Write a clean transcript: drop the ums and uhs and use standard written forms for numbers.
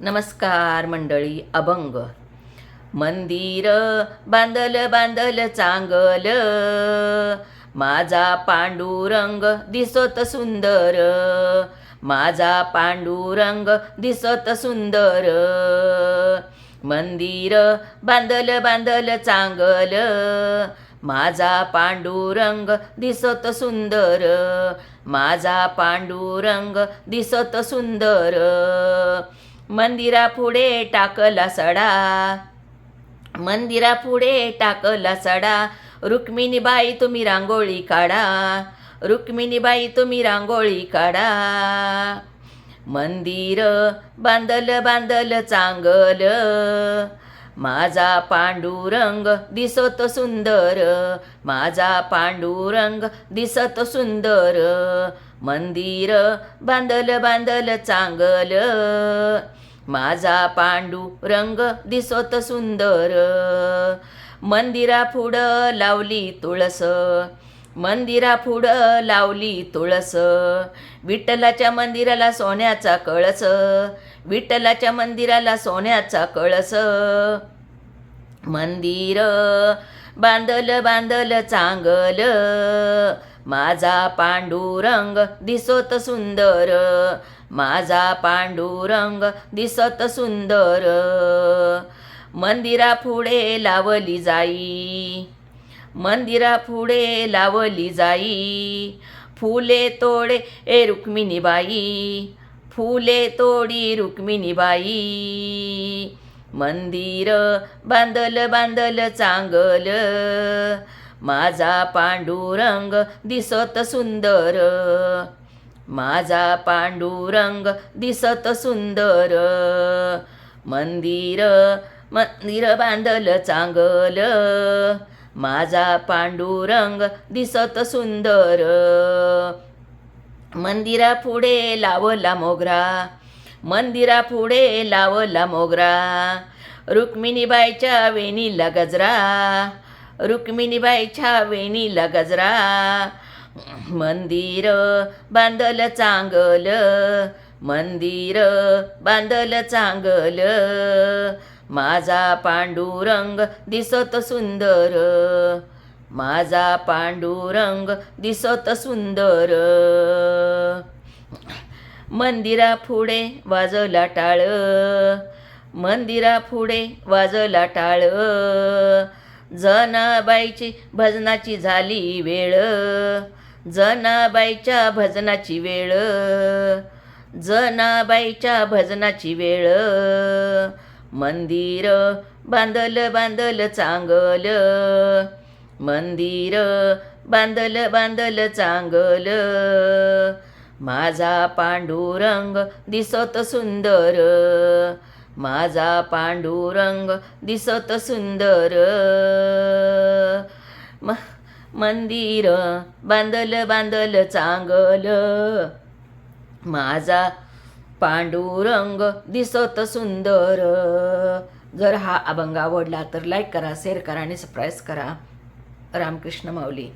नमस्कार मंडळी. अभंग. मंदिर बांधल बांधल चांगल, माझा पांडुरंग दिसत सुंदर, माझा पांडुरंग दिसत सुंदर. मंदिर बांधल बांधल चांगल, माझा पांडुरंग दिसत सुंदर, माझा पांडुरंग दिसत सुंदर. मंदिरापुढे टाकला सडा, मंदिरापुढे टाकला सडा, रुक्मिणीबाई तुम्ही रांगोळी काढा, रुक्मिणीबाई तुम्ही रांगोळी काढा. मंदिर बांधल बांधल चांगल, माझा पांडुरंग दिसत सुंदर, माझा पांडुरंग दिसत सुंदर. मंदिर बांधल बांधल चांगल, माझा पांडुरंग दिसत सुंदर. मंदिरापुढं लावली तुळस, मंदिरापुढं लावली तुळस, विठ्ठलाच्या मंदिराला सोन्याचा कळस, विठ्ठलाच्या मंदिराला सोन्याचा कळस. मंदिर बांधल बांधल चांगल, माझा पांडुरंग दिसत सुंदर, माझा पांडुरंग दिसत सुंदर. मंदिरापुढे लावली जाई, मंदिरापुढे लावली जाई, फुले तोडे रुक्मिणीबाई, फुले तोडी रुक्मिणीबाई. मंदिर बांधल बांधल चांगल, माझा पांडुरंग दिसत सुंदर, माझा पांडुरंग दिसत सुंदर. मंदिर मंदिर बांधल चांगल, माझा पांडुरंग दिसत सुंदर. मंदिरापुढे लावला मोगरा, मंदिरापुढे लावला मोगरा, रुक्मिणीबाईच्या वेणीला गजरा, रुक्मिणीबाईच्या वेणीला गजरा. मंदिर बांधल चांगल, मंदिर बांधल चांगल, माझा पांडुरंग दिसत सुंदर, माझा पांडुरंग दिसत सुंदर. मंदिरापुढे वाजला टाळ, मंदिरापुढे वाजला टाळ, जनाबाईची भजनाची झाली वेळ, जनाबाईच्या भजनाची वेळ, जनाबाईच्या भजनाची वेळ. मंदिर बांधल बांधल चांगल, मंदिर बांधल बांधल चांगल, माझा पांडुरंग दिसत सुंदर, माझा पांडुरंग दिसत सुंदर. मंदिर बांधल बांधल चांगल, माझा पांडुरंग दिसत सुंदर. जर हा अभंग आवडला तर लाईक करा, शेअर करा आणि सबस्क्राईब करा. रामकृष्ण माऊली.